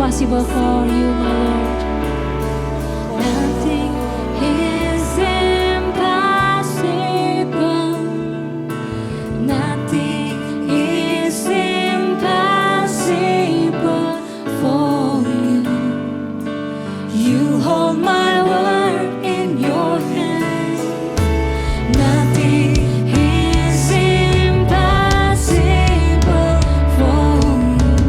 impossible for you, my Lord. Nothing is impossible. Nothing is impossible for you. You hold my word in your hands. Nothing is impossible for you.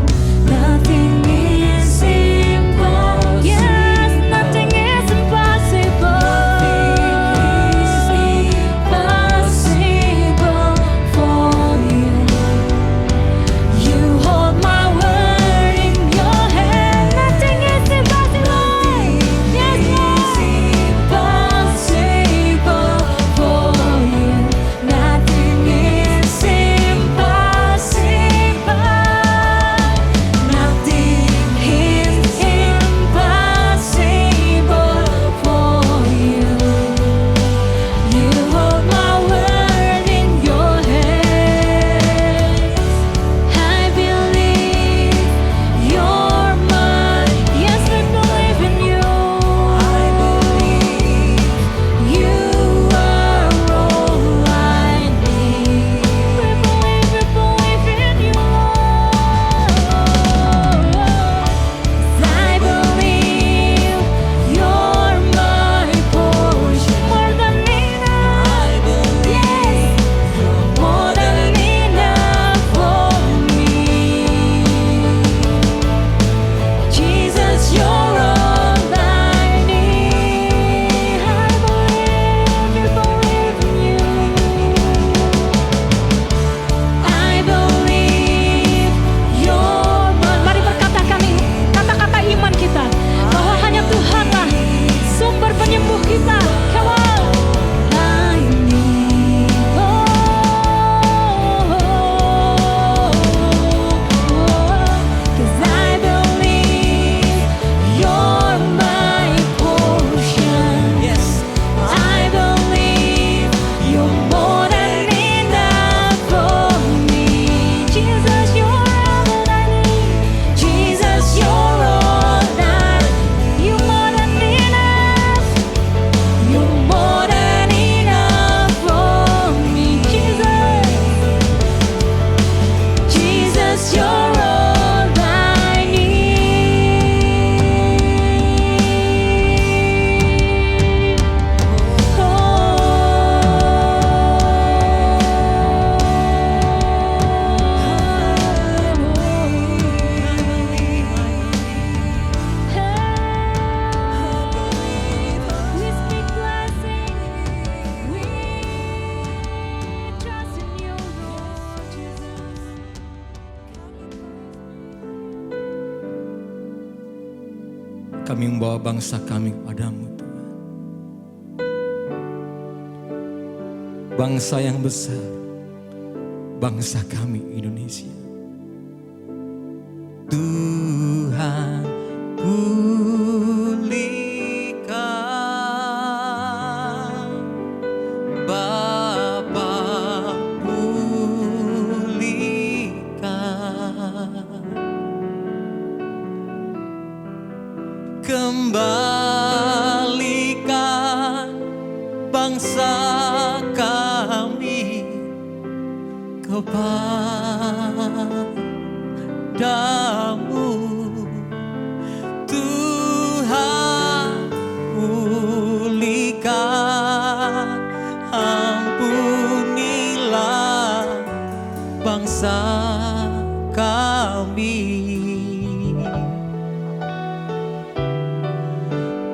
Nothing is impossible. Yes, nothing is impossible. Nothing is impossible for you. You hold my word in your hand. Nothing is impossible. Yes, impossible for you. Nothing is impossible. Nothing is impossible for you. You hold my word in your hands. I believe you're mine. Yes, we believe in you. I believe you are all I need. We believe in you, Lord. I believe you're my portion. More than enough. I believe more than enough for me. Jesus, you're all I need. I believe in you. I believe you're mine. Mari berkata kami, kata-kata iman kita, bahwa hanya Tuhanlah sumber penyembuh kita. Come on. I need, cause I believe you're my portion. Yes, I believe you're more than enough for me. Jesus, you're all that I need. Jesus, you're all that. You're more than enough. You're more than enough for me. Jesus, you're all I need. We speak blessing. We trust in you, Lord Jesus. Kami membawa bangsa kami kepadamu, Tuhan. Bangsa yang besar, bangsa kami Indonesia. Tuhan, pulihkan Bapa, pulihkan kembalikan bangsa kami kepadamu. Tuhan, pulihkan, ampunilah bangsa kami.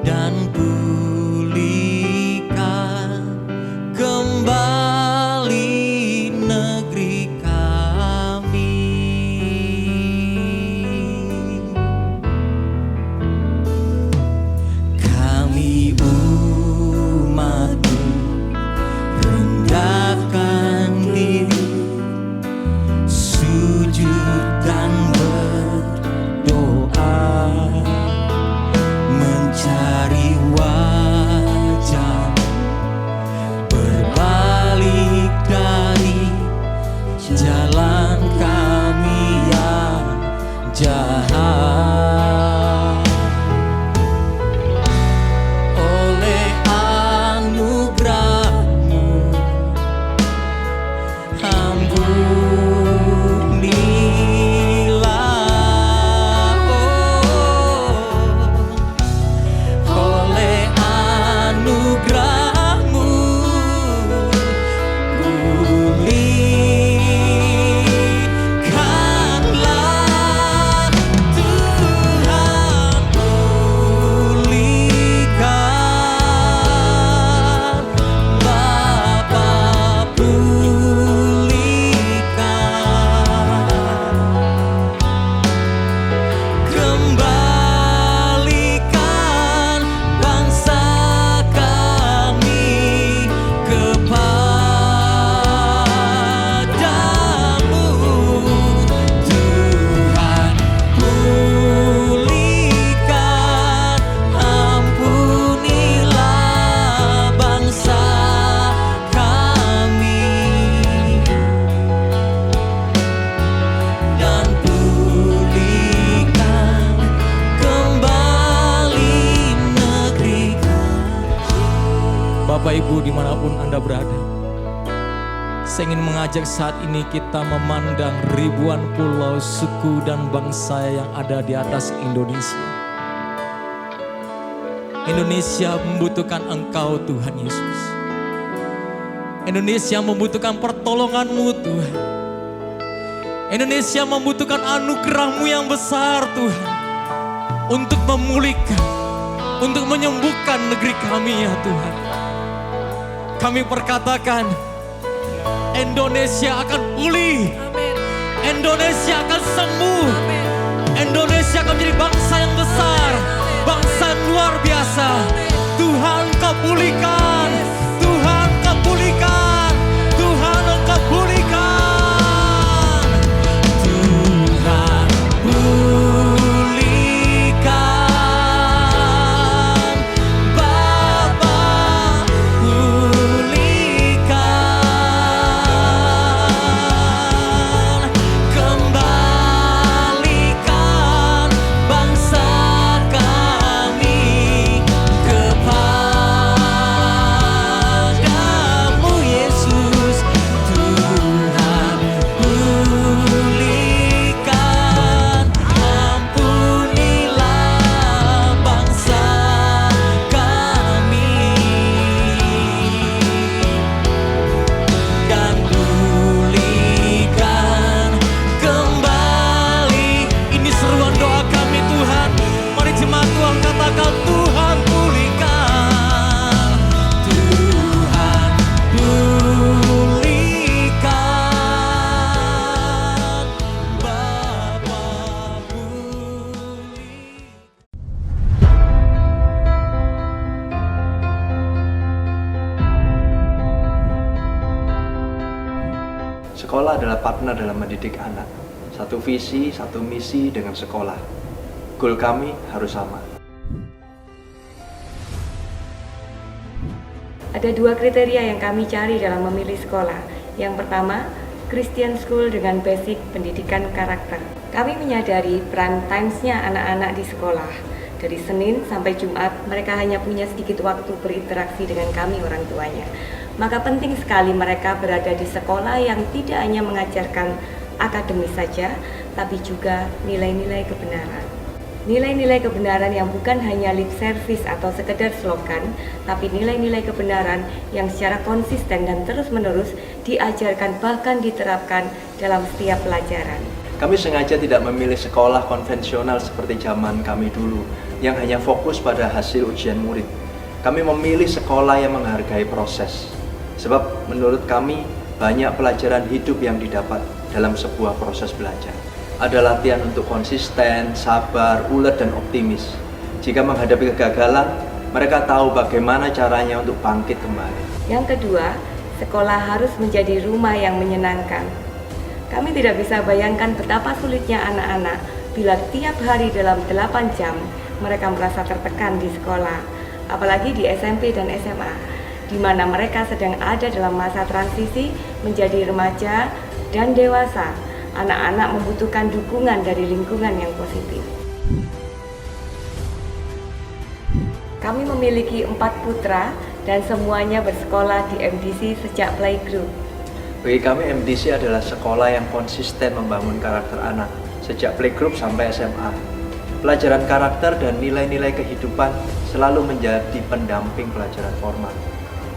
Dan pulihkan kembali negeri kami. Kami umat-Mu rendahkan diri, Pulihlah oleh anugerah-Mu, pulihkanlah Tuhan, pulihkan Bapa, pulihkan, kembalikan bangsa kami kepadamu, Tuhan, pulihkan, ampunilah bangsa kami, dan pulihkan kembali negeri kami. Bapak Ibu dimanapun Anda berada, saya ingin mengajak saat ini kita memandang ribuan pulau, suku, dan bangsa yang ada di atas Indonesia. Indonesia membutuhkan Engkau Tuhan Yesus. Indonesia membutuhkan pertolongan-Mu Tuhan. Indonesia membutuhkan anugerah-Mu yang besar Tuhan, untuk memulihkan, untuk menyembuhkan negeri kami ya Tuhan. Kami perkatakan, Indonesia akan pulih, Indonesia akan sembuh, Indonesia akan menjadi bangsa yang besar, bangsa yang luar biasa. Tuhan Kau pulihkan, Tuhan Kau pulihkan, Tuhan Engkau pulihkan, Tuhan pulihkan, Bapa pulihkan, kembalikan bangsa kami kepadamu Yesus, Tuhan pulihkan, ampunilah bangsa kami, dan pulihkan kembali. Ini seruan doa kami Tuhan. Mari jemaat Tuhan katakan, Tuhan pulihkan, Tuhan pulihkan, Bapa pulihkan. Sekolah adalah partner dalam mendidik anak. Satu visi, satu misi dengan sekolah. Goal kami harus sama. Ada dua kriteria yang kami cari dalam memilih sekolah. Yang pertama, Christian School dengan basic pendidikan karakter. Kami menyadari prime times-nya anak-anak di sekolah. Dari Senin sampai Jumat, mereka hanya punya sedikit waktu berinteraksi dengan kami orang tuanya. Maka penting sekali mereka berada di sekolah yang tidak hanya mengajarkan akademis saja, tapi juga nilai-nilai kebenaran. Nilai-nilai kebenaran yang bukan hanya lip service atau sekedar slogan, tapi nilai-nilai kebenaran yang secara konsisten dan terus-menerus diajarkan bahkan diterapkan dalam setiap pelajaran. Kami sengaja tidak memilih sekolah konvensional seperti zaman kami dulu, yang hanya fokus pada hasil ujian murid. Kami memilih sekolah yang menghargai proses. Sebab menurut kami, banyak pelajaran hidup yang didapat dalam sebuah proses belajar. Ada latihan untuk konsisten, sabar, ulet, dan optimis. Jika menghadapi kegagalan, mereka tahu bagaimana caranya untuk bangkit kembali. Yang kedua, sekolah harus menjadi rumah yang menyenangkan. Kami tidak bisa bayangkan betapa sulitnya anak-anak bila tiap hari dalam 8 jam mereka merasa tertekan di sekolah, apalagi di SMP dan SMA, di mana mereka sedang ada dalam masa transisi menjadi remaja dan dewasa. Anak-anak membutuhkan dukungan dari lingkungan yang positif. Kami memiliki 4 putra dan semuanya bersekolah di MDC sejak playgroup. Bagi kami MDC adalah sekolah yang konsisten membangun karakter anak sejak playgroup sampai SMA. Pelajaran karakter dan nilai-nilai kehidupan selalu menjadi pendamping pelajaran formal.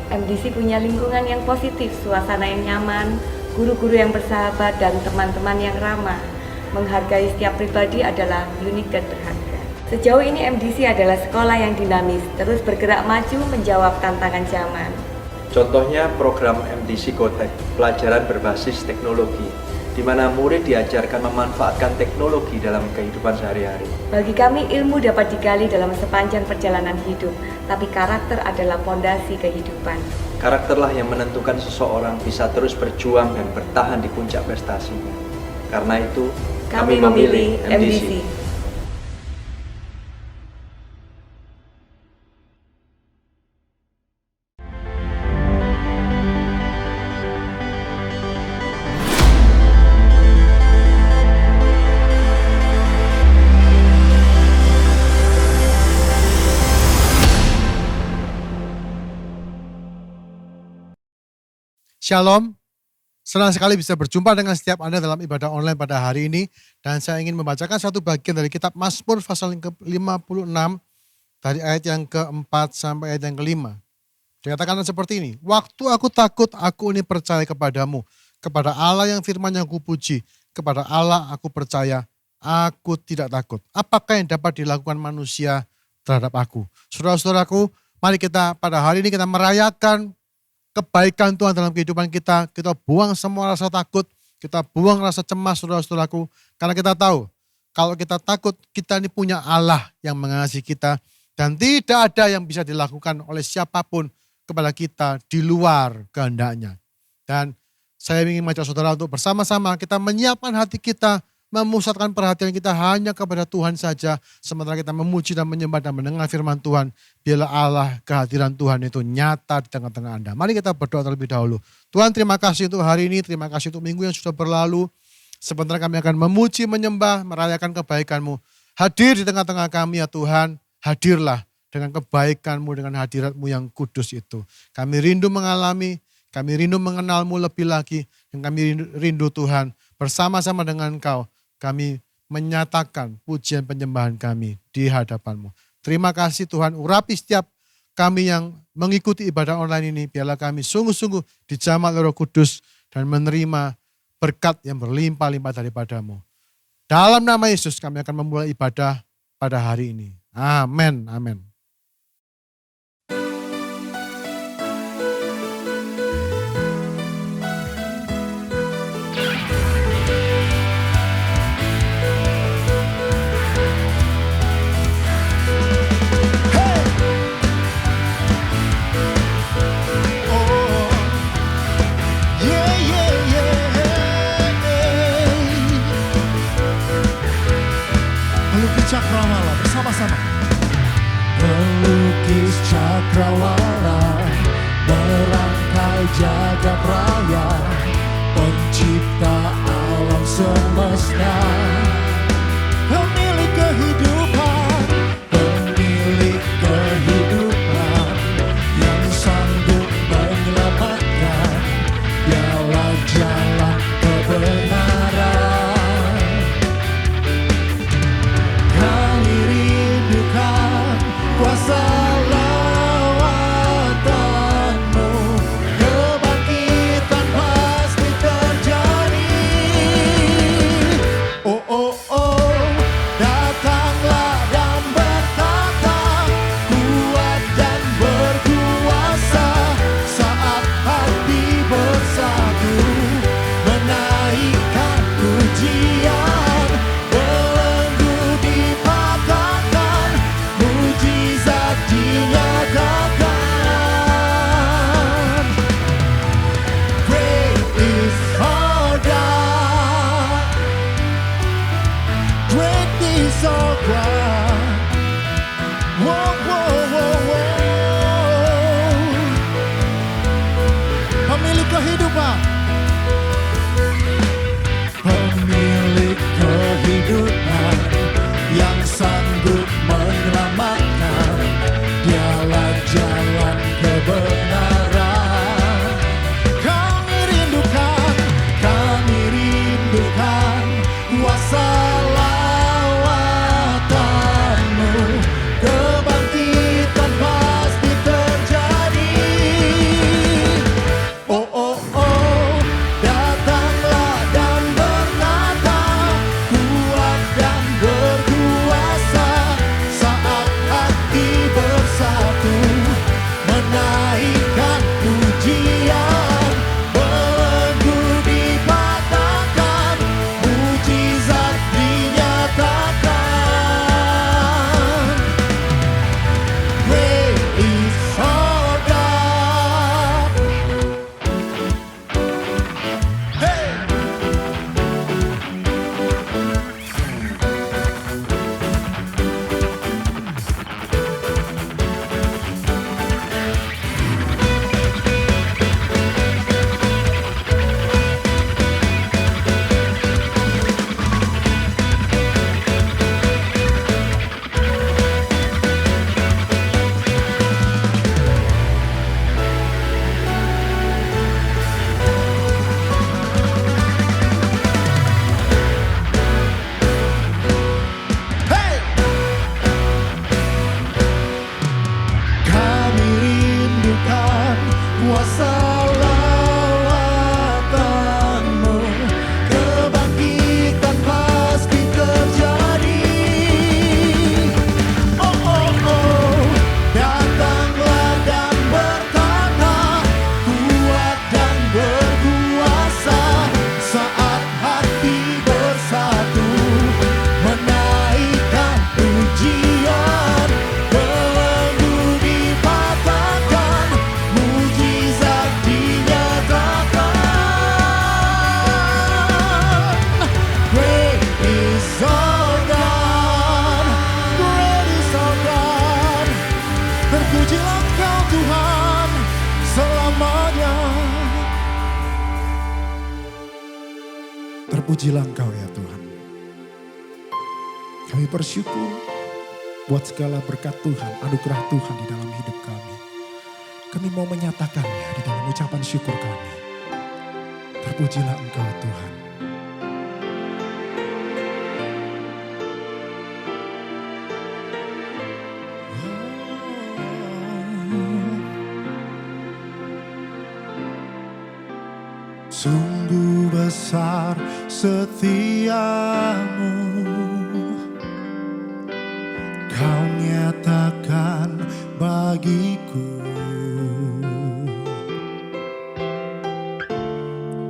MDC punya lingkungan yang positif, suasana yang nyaman, guru-guru yang bersahabat, dan teman-teman yang ramah. Menghargai setiap pribadi adalah unik dan berharga. Sejauh ini MDC adalah sekolah yang dinamis, terus bergerak maju menjawab tantangan zaman. Contohnya program MDC Gotek, pelajaran berbasis teknologi, di mana murid diajarkan memanfaatkan teknologi dalam kehidupan sehari-hari. Bagi kami, ilmu dapat digali dalam sepanjang perjalanan hidup, tapi karakter adalah fondasi kehidupan. Karakterlah yang menentukan seseorang bisa terus berjuang dan bertahan di puncak prestasinya. Karena itu, kami memilih MDC. Shalom, senang sekali bisa berjumpa dengan setiap Anda dalam ibadah online pada hari ini. Dan saya ingin membacakan satu bagian dari kitab Mazmur pasal yang ke-56 dari ayat yang ke-4 sampai ayat yang ke-5. Dikatakan seperti ini, waktu aku takut, aku ini percaya kepadamu, kepada Allah yang firman-Nya kupuji, kepada Allah aku percaya, aku tidak takut. Apakah yang dapat dilakukan manusia terhadap aku? Saudara-saudaraku, mari kita pada hari ini kita merayakan kebaikan Tuhan dalam kehidupan kita. Kita buang semua rasa takut, kita buang rasa cemas, saudara-saudaraku. Karena kita tahu, kalau kita takut, kita ini punya Allah yang mengasihi kita. Dan tidak ada yang bisa dilakukan oleh siapapun kepada kita di luar kehendaknya. Dan saya ingin mengajak saudara untuk bersama-sama kita menyiapkan hati kita, memusatkan perhatian kita hanya kepada Tuhan saja. Sementara kita memuji dan menyembah dan mendengar firman Tuhan. Biarlah Allah, kehadiran Tuhan itu nyata di tengah-tengah Anda. Mari kita berdoa terlebih dahulu. Tuhan, terima kasih untuk hari ini, terima kasih untuk minggu yang sudah berlalu. Sebentar kami akan memuji, menyembah, merayakan kebaikan-Mu. Hadir di tengah-tengah kami ya Tuhan, hadirlah dengan kebaikan-Mu, dengan hadirat-Mu yang kudus itu. Kami rindu mengalami, kami rindu mengenal-Mu lebih lagi, dan kami rindu Tuhan bersama-sama dengan Engkau. Kami menyatakan pujian penyembahan kami di hadapan-Mu. Terima kasih Tuhan, urapi setiap kami yang mengikuti ibadah online ini. Biarlah kami sungguh-sungguh dijamah oleh Roh Kudus dan menerima berkat yang berlimpah-limpah daripada-Mu. Dalam nama Yesus kami akan memulai ibadah pada hari ini. Amin, amin. Cakrawala bersama-sama. Melukis cakrawala, merangkai jagat raya, pencipta alam semesta, pemilik kehidupan, pemilik kehidupan, yang sanggup menyelamatkan, dialah jalan kebenaran. Kuasa lawatan-Mu, kebangkitan pasti terjadi. Oh, oh, oh, datanglah dan berkata, kuat dan berkuasa, saat hati bersatu, menaikkan pujian, belenggu dipatahkan, mujizat dinyatakan. Great is our God, great is our God. Whoa, whoa, whoa, whoa. Pemilik kehidupan, pemilik kehidupan, yang sanggup menyelamatkan, dialah jalan kebenaran. Kami rindukan Terpujilah Engkau ya Tuhan. Kami bersyukur buat segala berkat Tuhan, anugerah Tuhan di dalam hidup kami. Kami mau menyatakannya di dalam ucapan syukur kami. Terpujilah Engkau Tuhan. Sungguh besar setiamu, Kau nyatakan bagiku.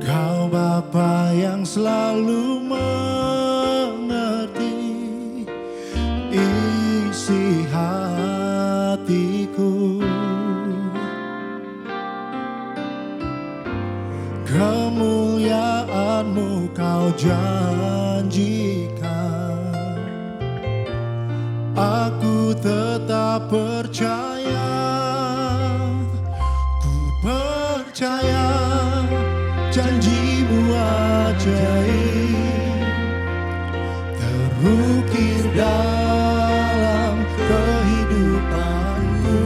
Kau Bapa yang selalu mengerti isi hatiku. Kemuliaan-Mu Kau janjikan, aku tetap percaya. Ku percaya janji-Mu ajaib terukir dalam kehidupanku.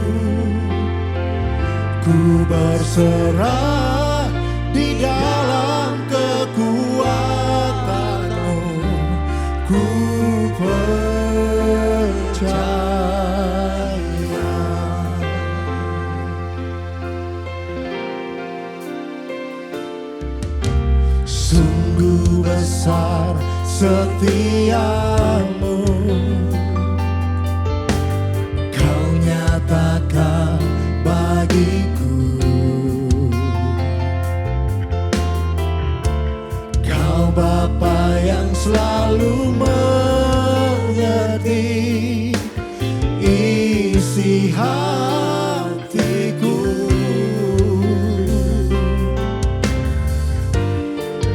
Ku berserah di dalam kekuatan-Mu, ku percaya. Sungguh besar setiamu, Kau nyatakan bagiku. Bapa yang selalu mengerti isi hatiku.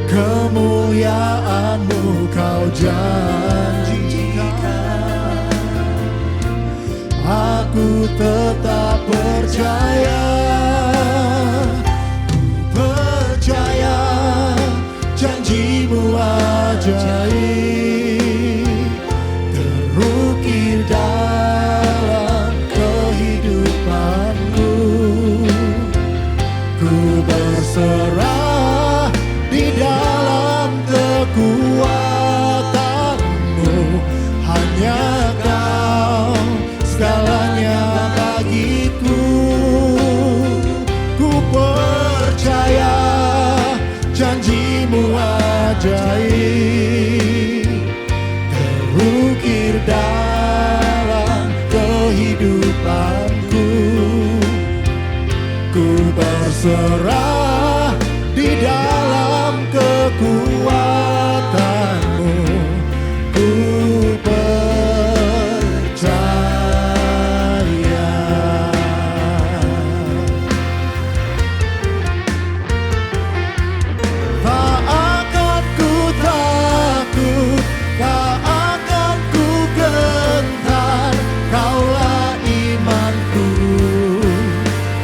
Kemuliaan-Mu Kau janjikan, aku tetap percaya. Ku percaya janji-Mu ajaib terukir dalam kehidupanku. Ku berserah di dalam kekuatan-Mu, hanya Kau segalanya bagiku. Ku percaya janji-Mu ajaib terukir dalam kehidupanku. Ku berserah di dalam kekuatan-Mu, ku percaya. Tak akan ku takut, tak akan ku gentar. Kaulah imanku,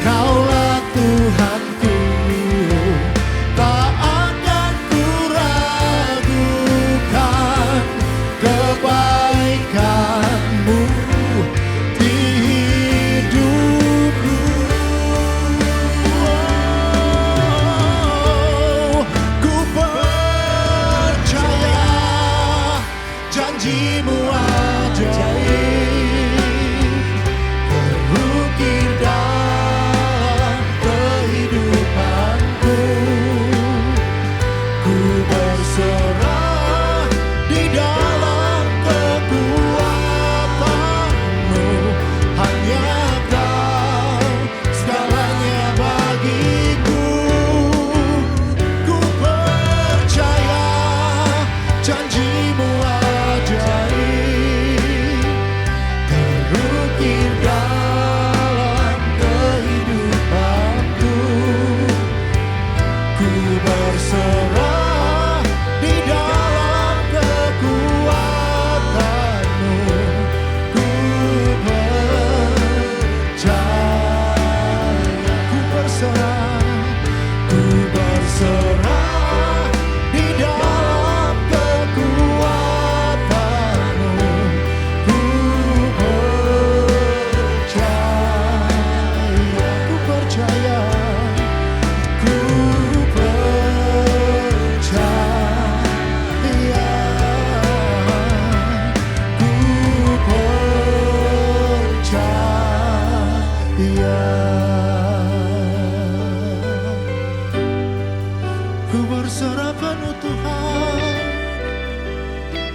Kaulah Tuhanku.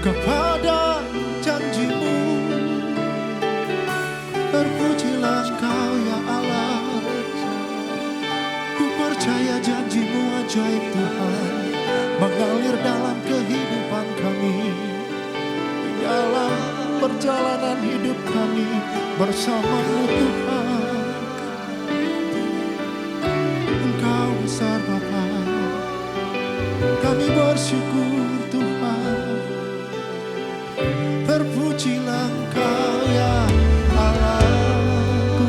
kepada janjimu. Terpujilah Engkau ya Allah. Ku percaya janjimu ajaib Tuhan, mengalir dalam kehidupan kami. Di dalam perjalanan hidup kami bersama-Mu Tuhan. Engkau besar Bapa, kami bersyukur Tuhan. Terpujilah Engkau ya Allahku.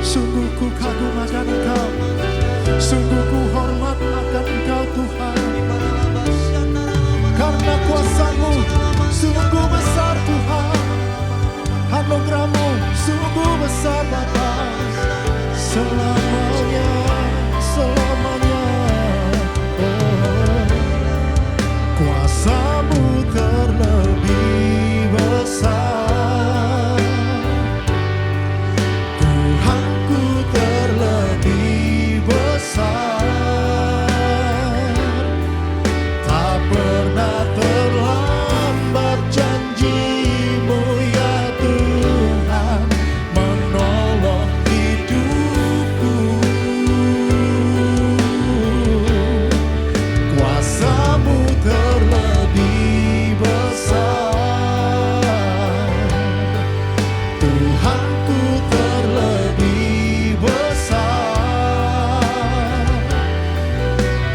Sungguh ku kagum akan Engkau, sungguh ku hormat akan Engkau Tuhan. Karena kuasa-Mu sungguh besar Tuhan, anugerah-Mu sungguh besar Bapa. Selamanya, selamanya, oh, kuasa-Mu terlebih besar. Tuhanku terlebih besar. Tak pernah terlambat janji-Mu ya Tuhan, menolong hidupku. Kuasa-Mu terlebih besar. Tuhanku terlebih besar.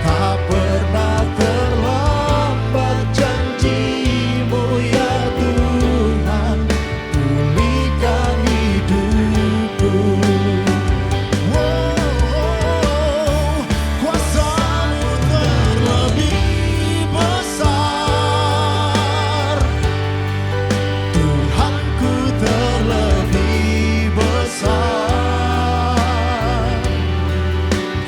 Tak pernah terlambat janji-Mu ya Tuhan, pulihkan hidupku. Wow, kuasa-Mu terlebih besar. Tuhanku terlebih besar.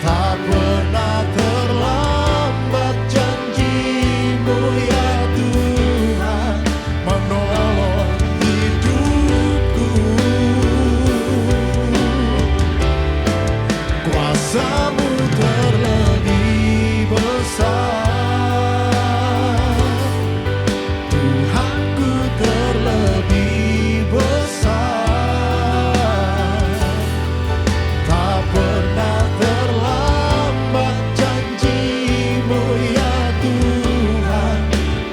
Tak pernah terlambat janji-Mu ya Tuhan, menolong hidupku. Kuasa-Mu terlebih besar. Tuhanku terlebih besar. Tak pernah terlambat janji-Mu ya Tuhan,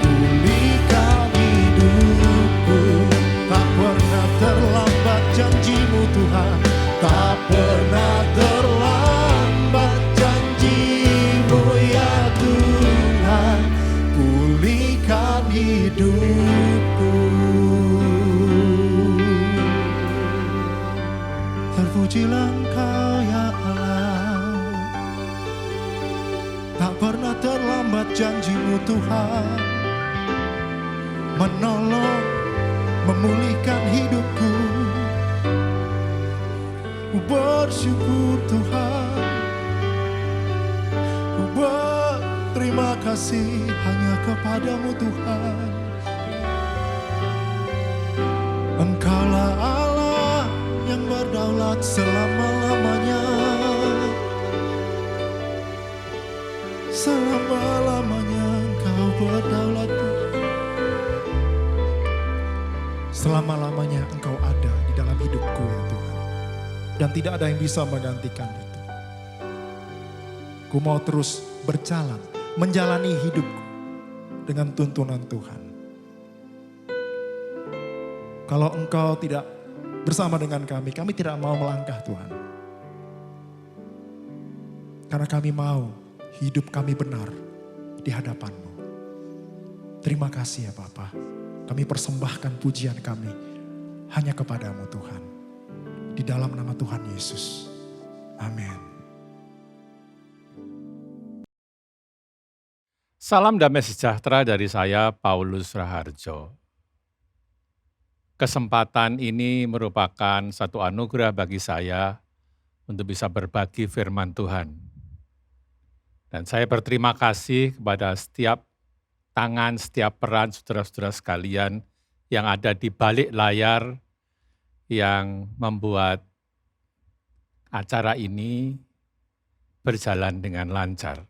pulihkan hidupku. Tak pernah terlambat janji-Mu Tuhan, tak pernah terlambat janji-Mu ya Tuhan, pulihkan hidupku. Terpujilah Engkau ya Allah. Tak pernah terlambat janji-Mu Tuhan, menolong, memulihkan hidupku. Ku bersyukur Tuhan, ku berterima kasih hanya kepadamu Tuhan. Engkaulah Allah yang berdaulat selama-lamanya. Selama-lamanya Engkau berdaulat. Selama-lamanya Engkau ada di dalam hidupku ya Tuhan. Dan tidak ada yang bisa menggantikan itu. Ku mau terus berjalan, menjalani hidupku dengan tuntunan Tuhan. Kalau Engkau tidak bersama dengan kami tidak mau melangkah Tuhan. Karena kami mau hidup kami benar di hadapan-Mu. Terima kasih ya Bapa. Kami persembahkan pujian kami hanya kepadamu Tuhan. Di dalam nama Tuhan Yesus. Amin. Salam damai sejahtera dari saya, Paulus Raharjo. Kesempatan ini merupakan satu anugerah bagi saya untuk bisa berbagi firman Tuhan. Dan saya berterima kasih kepada setiap tangan, setiap peran saudara-saudara sekalian yang ada di balik layar yang membuat acara ini berjalan dengan lancar.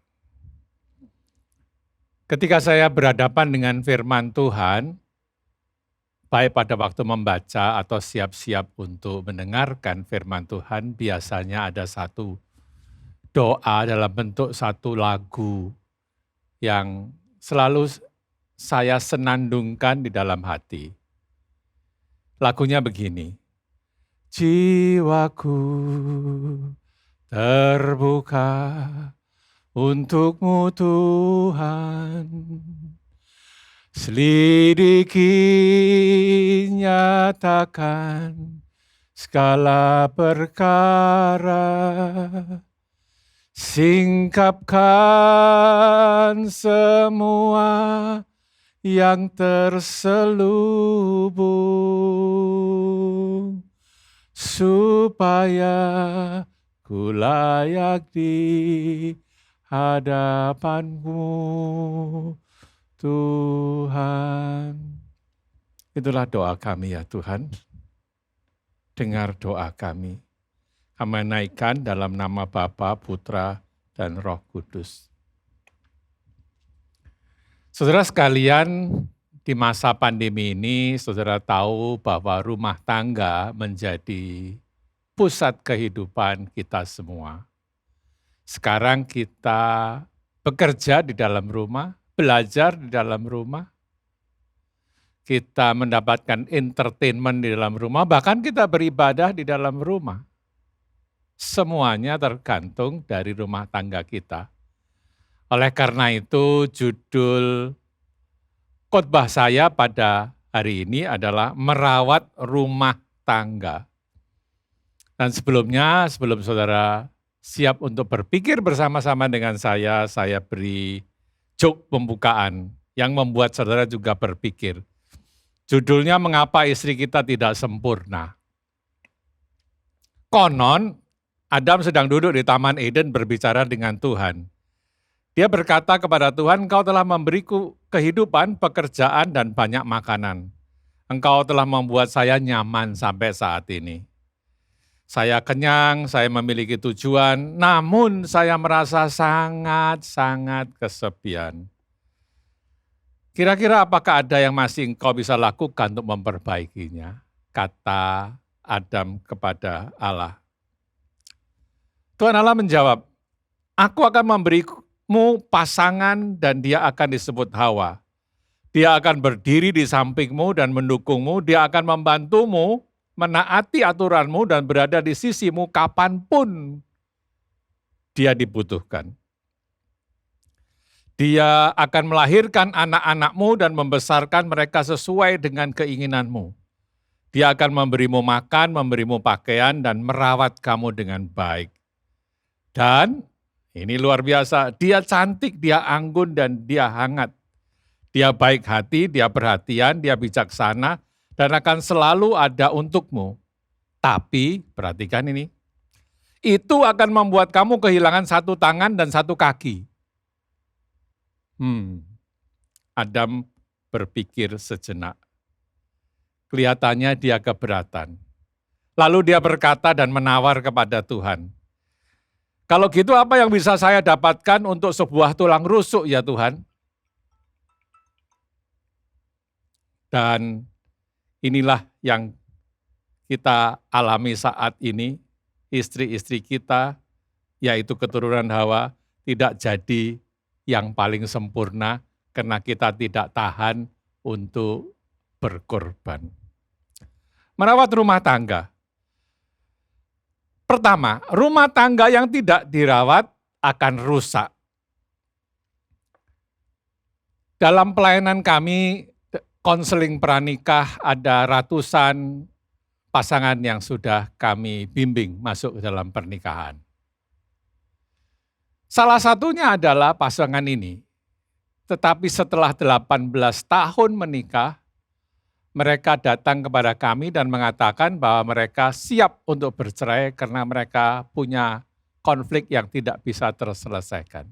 Ketika saya berhadapan dengan firman Tuhan, baik pada waktu membaca atau siap-siap untuk mendengarkan firman Tuhan, biasanya ada satu doa dalam bentuk satu lagu yang selalu saya senandungkan di dalam hati. Lagunya begini, jiwaku terbuka untuk-Mu Tuhan, selidiki, nyatakan segala perkara, singkapkan semua yang terselubung, supaya ku layak di hadapan-Mu Tuhan. Itulah doa kami ya Tuhan. Dengar doa kami. Kami naikkan dalam nama Bapa, Putra, dan Roh Kudus. Saudara sekalian, di masa pandemi ini, saudara tahu bahwa rumah tangga menjadi pusat kehidupan kita semua. Sekarang kita bekerja di dalam rumah, belajar di dalam rumah, kita mendapatkan entertainment di dalam rumah, bahkan kita beribadah di dalam rumah. Semuanya tergantung dari rumah tangga kita. Oleh karena itu, judul khotbah saya pada hari ini adalah merawat rumah tangga. Dan sebelumnya, sebelum saudara siap untuk berpikir bersama-sama dengan saya beri joke pembukaan yang membuat saudara juga berpikir. Judulnya, mengapa istri kita tidak sempurna. Konon, Adam sedang duduk di Taman Eden berbicara dengan Tuhan. Dia berkata kepada Tuhan, Engkau telah memberiku kehidupan, pekerjaan, dan banyak makanan. Engkau telah membuat saya nyaman sampai saat ini. Saya kenyang, saya memiliki tujuan, namun saya merasa sangat-sangat kesepian. Kira-kira apakah ada yang masih engkau bisa lakukan untuk memperbaikinya? Kata Adam kepada Allah. Tuhan Allah menjawab, aku akan memberimu pasangan dan dia akan disebut Hawa. Dia akan berdiri di sampingmu dan mendukungmu, dia akan membantumu, menaati aturanmu dan berada di sisimu kapanpun dia dibutuhkan. Dia akan melahirkan anak-anakmu dan membesarkan mereka sesuai dengan keinginanmu. Dia akan memberimu makan, memberimu pakaian, dan merawat kamu dengan baik. Dan ini luar biasa, dia cantik, dia anggun, dan dia hangat. Dia baik hati, dia perhatian, dia bijaksana, dan akan selalu ada untukmu. Tapi, perhatikan ini, itu akan membuat kamu kehilangan satu tangan dan satu kaki. Adam berpikir sejenak. Kelihatannya dia keberatan. Lalu dia berkata dan menawar kepada Tuhan. Kalau gitu apa yang bisa saya dapatkan untuk sebuah tulang rusuk ya Tuhan? Dan inilah yang kita alami saat ini, istri-istri kita, yaitu keturunan Hawa, tidak jadi yang paling sempurna karena kita tidak tahan untuk berkorban. Merawat rumah tangga. Pertama, rumah tangga yang tidak dirawat akan rusak. Dalam pelayanan kami, konseling pranikah, ada ratusan pasangan yang sudah kami bimbing masuk ke dalam pernikahan. Salah satunya adalah pasangan ini. Tetapi setelah 18 tahun menikah, mereka datang kepada kami dan mengatakan bahwa mereka siap untuk bercerai karena mereka punya konflik yang tidak bisa terselesaikan.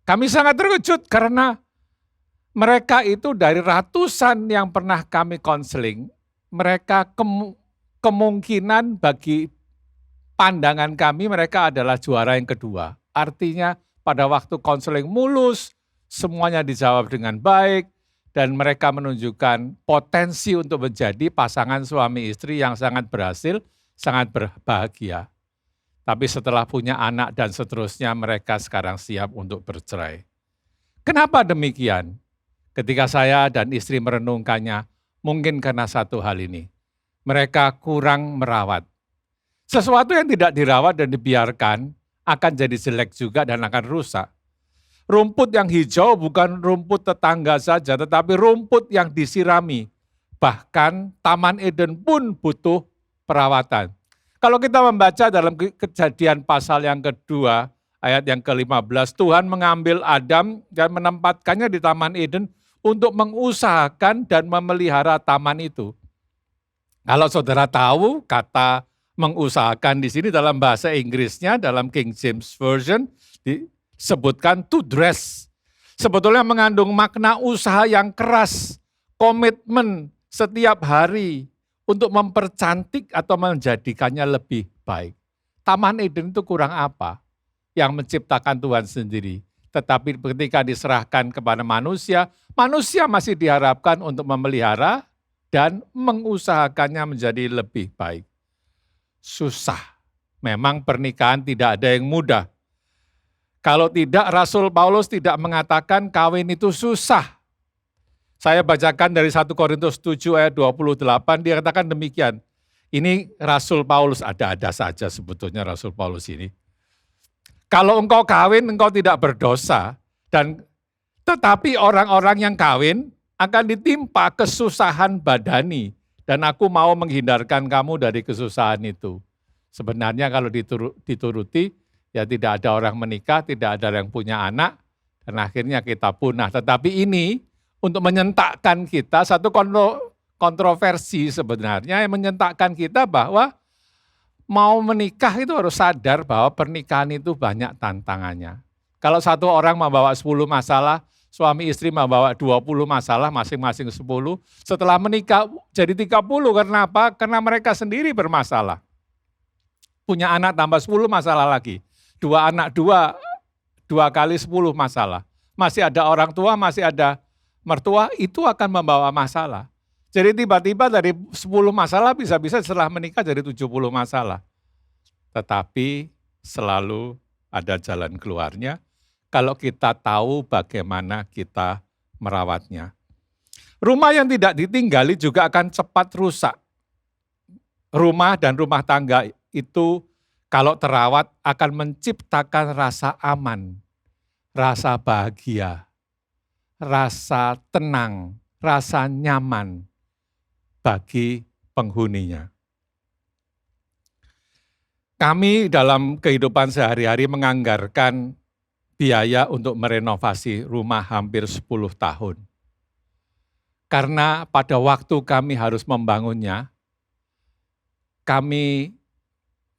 Kami sangat terkejut karena mereka itu dari ratusan yang pernah kami konseling, mereka kemungkinan bagi pandangan kami mereka adalah juara yang kedua. Artinya pada waktu konseling mulus, semuanya dijawab dengan baik, dan mereka menunjukkan potensi untuk menjadi pasangan suami istri yang sangat berhasil, sangat berbahagia. Tapi setelah punya anak dan seterusnya, mereka sekarang siap untuk bercerai. Kenapa demikian? Ketika saya dan istri merenungkannya, mungkin karena satu hal ini. Mereka kurang merawat. Sesuatu yang tidak dirawat dan dibiarkan akan jadi jelek juga dan akan rusak. Rumput yang hijau bukan rumput tetangga saja, tetapi rumput yang disirami. Bahkan Taman Eden pun butuh perawatan. Kalau kita membaca dalam Kejadian pasal yang kedua, ayat yang ke-15, Tuhan mengambil Adam dan menempatkannya di Taman Eden untuk mengusahakan dan memelihara taman itu. Kalau saudara tahu, kata mengusahakan di sini dalam bahasa Inggrisnya, dalam King James Version, disebutkan to dress. Sebetulnya mengandung makna usaha yang keras, komitmen setiap hari untuk mempercantik atau menjadikannya lebih baik. Taman Eden itu kurang apa? Yang menciptakan Tuhan sendiri. Tetapi ketika diserahkan kepada manusia, manusia masih diharapkan untuk memelihara dan mengusahakannya menjadi lebih baik. Susah. Memang pernikahan tidak ada yang mudah. Kalau tidak, Rasul Paulus tidak mengatakan kawin itu susah. Saya bacakan dari 1 Korintus 7 ayat 28, dia katakan demikian. Ini Rasul Paulus, ada-ada saja sebetulnya Rasul Paulus ini. Kalau engkau kawin, engkau tidak berdosa. Tetapi orang-orang yang kawin akan ditimpa kesusahan badani. Dan aku mau menghindarkan kamu dari kesusahan itu. Sebenarnya kalau dituruti, ya tidak ada orang menikah, tidak ada yang punya anak, dan akhirnya kita punah. Tetapi ini untuk menyentakkan kita, satu kontroversi sebenarnya yang menyentakkan kita bahwa mau menikah itu harus sadar bahwa pernikahan itu banyak tantangannya. Kalau satu orang membawa 10 masalah, suami istri membawa 20 masalah, masing-masing 10. Setelah menikah jadi 30, karena apa? Karena mereka sendiri bermasalah. Punya anak tambah 10 masalah lagi. 2 anak, 2 kali 10 masalah. Masih ada orang tua, masih ada mertua, itu akan membawa masalah. Jadi tiba-tiba dari 10 masalah bisa-bisa setelah menikah jadi 70 masalah. Tetapi selalu ada jalan keluarnya kalau kita tahu bagaimana kita merawatnya. Rumah yang tidak ditinggali juga akan cepat rusak. Rumah dan rumah tangga itu kalau terawat akan menciptakan rasa aman, rasa bahagia, rasa tenang, rasa nyaman bagi penghuninya. Kami dalam kehidupan sehari-hari menganggarkan biaya untuk merenovasi rumah hampir 10 tahun. Karena pada waktu kami harus membangunnya, kami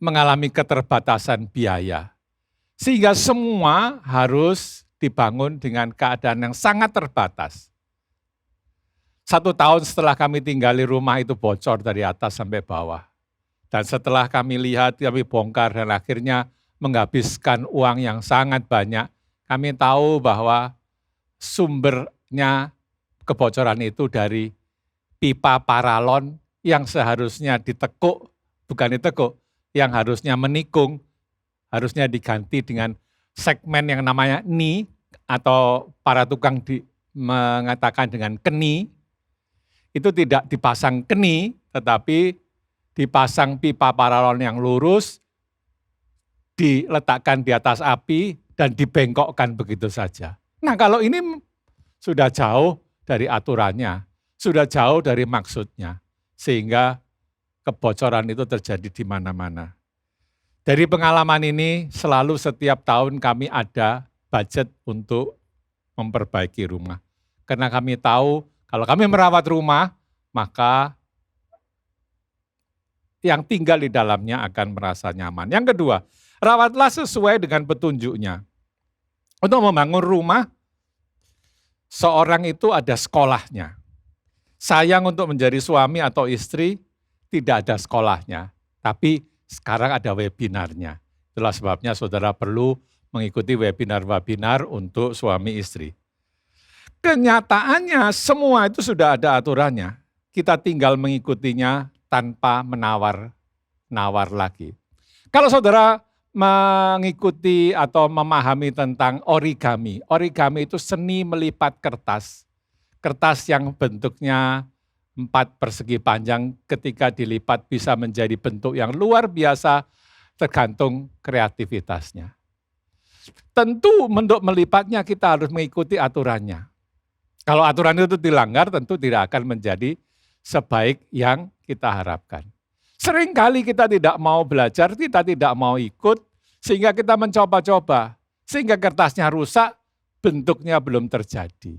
mengalami keterbatasan biaya. Sehingga semua harus dibangun dengan keadaan yang sangat terbatas. 1 tahun setelah kami tinggali rumah itu bocor dari atas sampai bawah. Dan setelah kami lihat, kami bongkar dan akhirnya menghabiskan uang yang sangat banyak. Kami tahu bahwa sumbernya kebocoran itu dari pipa paralon yang seharusnya ditekuk, bukan ditekuk, yang harusnya menikung, harusnya diganti dengan segmen yang namanya ni, atau para tukang mengatakan dengan keni. Itu tidak dipasang keni, tetapi dipasang pipa paralon yang lurus, diletakkan di atas api, dan dibengkokkan begitu saja. Nah kalau ini sudah jauh dari aturannya, sudah jauh dari maksudnya, sehingga kebocoran itu terjadi di mana-mana. Dari pengalaman ini, selalu setiap tahun kami ada budget untuk memperbaiki rumah. Karena kami tahu, kalau kami merawat rumah, maka yang tinggal di dalamnya akan merasa nyaman. Yang kedua, rawatlah sesuai dengan petunjuknya. Untuk membangun rumah, seorang itu ada sekolahnya. Sayang untuk menjadi suami atau istri, tidak ada sekolahnya. Tapi sekarang ada webinarnya. Itulah sebabnya saudara perlu mengikuti webinar-webinar untuk suami istri. kenyataannya semua itu sudah ada aturannya. Kita tinggal mengikutinya tanpa menawar lagi. Kalau saudara mengikuti atau memahami tentang origami, origami itu seni melipat kertas. Kertas yang bentuknya 4 persegi panjang ketika dilipat bisa menjadi bentuk yang luar biasa tergantung kreativitasnya. Tentu untuk melipatnya kita harus mengikuti aturannya. Kalau aturan itu dilanggar tentu tidak akan menjadi sebaik yang kita harapkan. Seringkali kita tidak mau belajar, kita tidak mau ikut, sehingga kita mencoba-coba. Sehingga kertasnya rusak, bentuknya belum terjadi.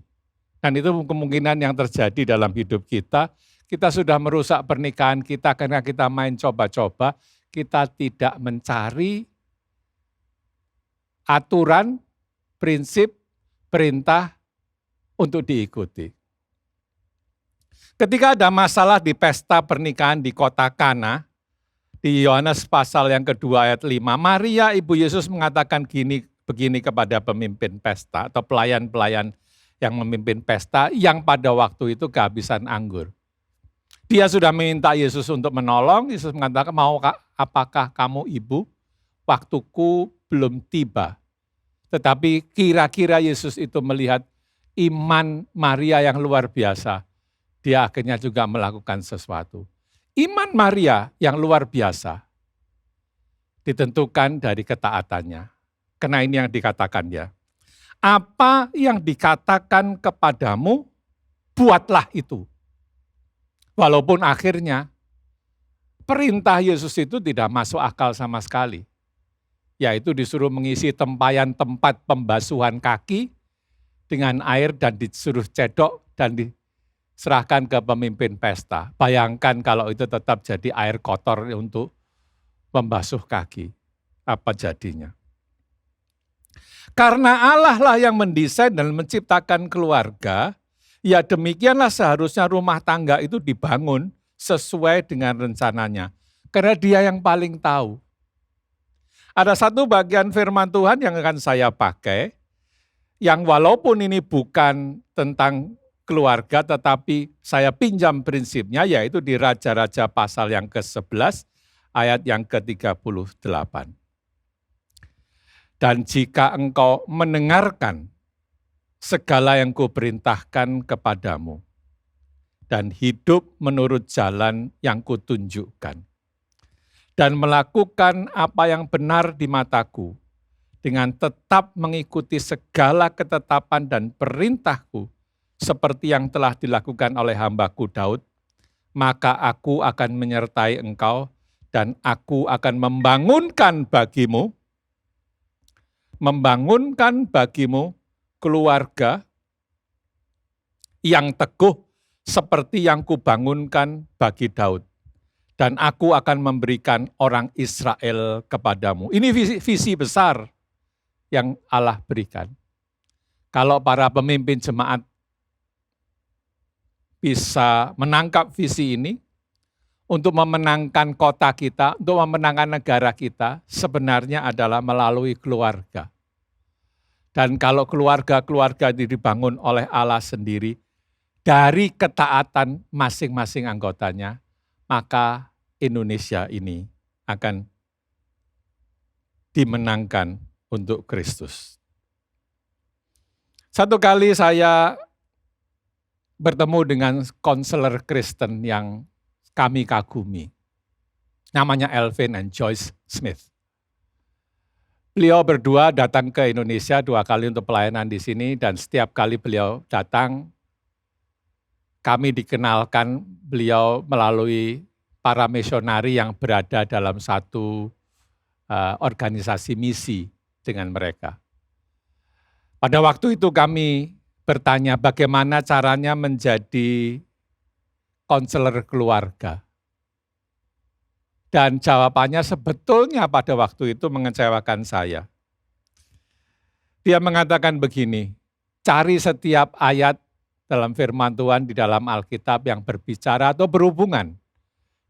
Dan itu kemungkinan yang terjadi dalam hidup kita. Kita sudah merusak pernikahan kita karena kita main coba-coba. Kita tidak mencari aturan, prinsip, perintah untuk diikuti. Ketika ada masalah di pesta pernikahan di kota Kana, di Yohanes pasal yang kedua ayat 5, Maria ibu Yesus mengatakan begini kepada pemimpin pesta atau pelayan-pelayan yang memimpin pesta yang pada waktu itu kehabisan anggur. Dia sudah meminta Yesus untuk menolong, Yesus mengatakan, apakah kamu ibu? Waktuku belum tiba. Tetapi kira-kira Yesus itu melihat iman Maria yang luar biasa. Dia akhirnya juga melakukan sesuatu. Iman Maria yang luar biasa ditentukan dari ketaatannya. Karena ini yang dikatakan dia. Apa yang dikatakan kepadamu, buatlah itu. Walaupun akhirnya perintah Yesus itu tidak masuk akal sama sekali. Yaitu disuruh mengisi tempayan tempat pembasuhan kaki dengan air dan disuruh cedok dan diserahkan ke pemimpin pesta. Bayangkan kalau itu tetap jadi air kotor untuk membasuh kaki. Apa jadinya? Karena Allah lah yang mendesain dan menciptakan keluarga, ya demikianlah seharusnya rumah tangga itu dibangun sesuai dengan rencananya. Karena dia yang paling tahu. Ada satu bagian firman Tuhan yang akan saya pakai, yang walaupun ini bukan tentang keluarga, tetapi saya pinjam prinsipnya, yaitu di Raja-Raja pasal yang ke-11, ayat yang ke-38. Dan jika engkau mendengarkan segala yang kuperintahkan kepadamu, dan hidup menurut jalan yang kutunjukkan, dan melakukan apa yang benar di mataku, dengan tetap mengikuti segala ketetapan dan perintahku, seperti yang telah dilakukan oleh hambaku Daud, maka aku akan menyertai engkau, dan aku akan membangunkan bagimu keluarga yang teguh seperti yang kubangunkan bagi Daud. Dan aku akan memberikan orang Israel kepadamu. Ini visi besar yang Allah berikan. Kalau para pemimpin jemaat bisa menangkap visi ini, untuk memenangkan kota kita, untuk memenangkan negara kita, sebenarnya adalah melalui keluarga. Dan kalau keluarga-keluarga dibangun oleh Allah sendiri, dari ketaatan masing-masing anggotanya, maka Indonesia ini akan dimenangkan untuk Kristus. Satu kali saya bertemu dengan konselor Kristen yang kami kagumi. Namanya Elvin and Joyce Smith. Beliau berdua datang ke Indonesia 2 kali untuk pelayanan di sini, dan setiap kali beliau datang, kami dikenalkan beliau melalui para misionari yang berada dalam satu organisasi misi dengan mereka. Pada waktu itu kami bertanya bagaimana caranya menjadi konselor keluarga. Dan jawabannya sebetulnya pada waktu itu mengecewakan saya. Dia mengatakan begini, cari setiap ayat dalam firman Tuhan di dalam Alkitab yang berbicara atau berhubungan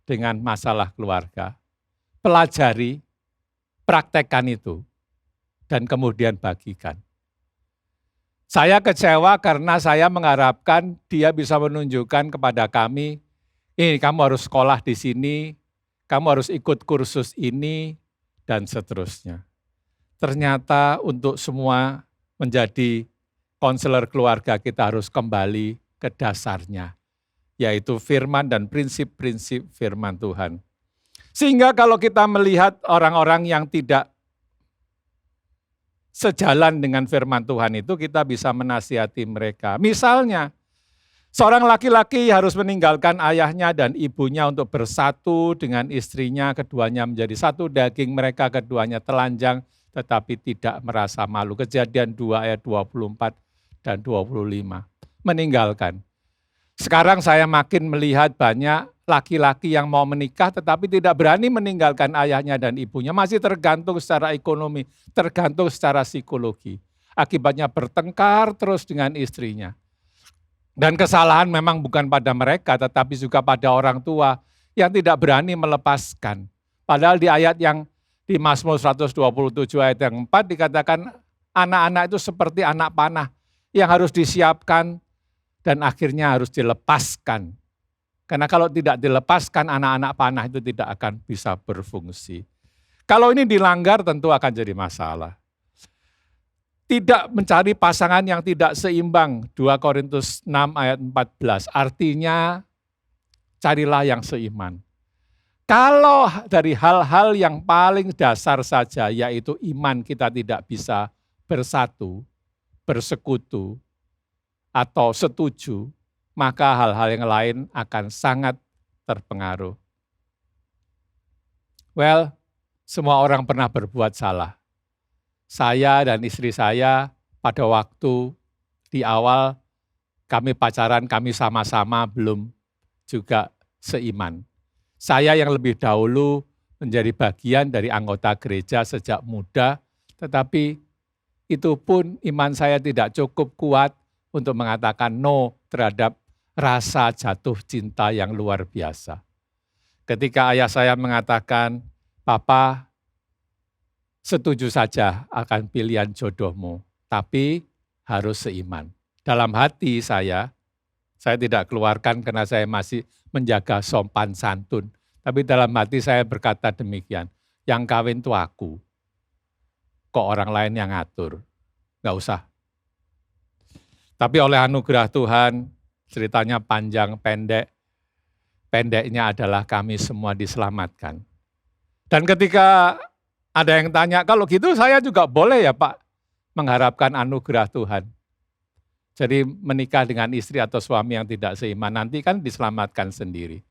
dengan masalah keluarga. Pelajari, praktekkan itu, dan kemudian bagikan. Saya kecewa karena saya mengharapkan dia bisa menunjukkan kepada kami, ini kamu harus sekolah di sini, kamu harus ikut kursus ini, dan seterusnya. Ternyata untuk semua menjadi konselor keluarga kita harus kembali ke dasarnya, yaitu firman dan prinsip-prinsip firman Tuhan. Sehingga kalau kita melihat orang-orang yang tidak sejalan dengan firman Tuhan itu, kita bisa menasihati mereka. Misalnya, seorang laki-laki harus meninggalkan ayahnya dan ibunya untuk bersatu dengan istrinya, keduanya menjadi satu daging, mereka keduanya telanjang tetapi tidak merasa malu. Kejadian 2 ayat 24 dan 25. Meninggalkan. Sekarang saya makin melihat banyak laki-laki yang mau menikah tetapi tidak berani meninggalkan ayahnya dan ibunya. Masih tergantung secara ekonomi, tergantung secara psikologi. Akibatnya bertengkar terus dengan istrinya. Dan kesalahan memang bukan pada mereka tetapi juga pada orang tua yang tidak berani melepaskan. Padahal di ayat yang di Mazmur 127 ayat yang 4 dikatakan anak-anak itu seperti anak panah yang harus disiapkan dan akhirnya harus dilepaskan. Karena kalau tidak dilepaskan, anak-anak panah itu tidak akan bisa berfungsi. Kalau ini dilanggar tentu akan jadi masalah. Tidak mencari pasangan yang tidak seimbang, 2 Korintus 6 ayat 14. Artinya carilah yang seiman. Kalau dari hal-hal yang paling dasar saja, yaitu iman kita tidak bisa bersatu, bersekutu, atau setuju, maka hal-hal yang lain akan sangat terpengaruh. Well, semua orang pernah berbuat salah. Saya dan istri saya pada waktu di awal kami pacaran, kami sama-sama belum juga seiman. Saya yang lebih dahulu menjadi bagian dari anggota gereja sejak muda, tetapi itu pun iman saya tidak cukup kuat untuk mengatakan no terhadap rasa jatuh cinta yang luar biasa. Ketika ayah saya mengatakan, Papa setuju saja akan pilihan jodohmu, tapi harus seiman. Dalam hati saya tidak keluarkan karena saya masih menjaga sopan santun. Tapi dalam hati saya berkata demikian, yang kawin itu aku, kok orang lain yang ngatur, nggak usah. Tapi oleh anugerah Tuhan, ceritanya panjang pendek, pendeknya adalah kami semua diselamatkan. Dan ketika ada yang tanya, kalau gitu saya juga boleh ya Pak mengharapkan anugerah Tuhan. Jadi menikah dengan istri atau suami yang tidak seiman, nanti kan diselamatkan sendiri.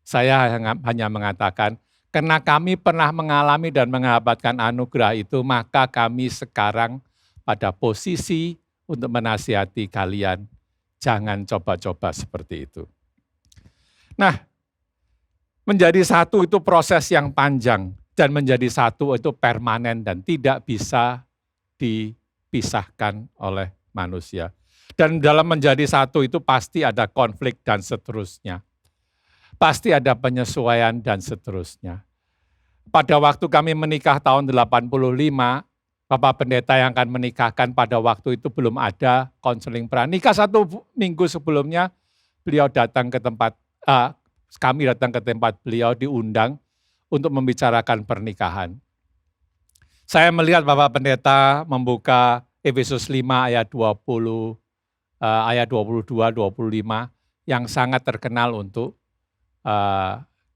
Saya hanya mengatakan, karena kami pernah mengalami dan mengabadkan anugerah itu, maka kami sekarang pada posisi untuk menasihati kalian, jangan coba-coba seperti itu. Nah, menjadi satu itu proses yang panjang, dan menjadi satu itu permanen dan tidak bisa dipisahkan oleh manusia. Dan dalam menjadi satu itu pasti ada konflik dan seterusnya. Pasti ada penyesuaian dan seterusnya. Pada waktu kami menikah tahun 85, Bapak Pendeta yang akan menikahkan pada waktu itu belum ada konseling pranikah. 1 minggu sebelumnya beliau datang ke tempat, kami datang ke tempat beliau diundang untuk membicarakan pernikahan. Saya melihat Bapak Pendeta membuka Efesus 5 ayat 20, ayat 22-25 yang sangat terkenal untuk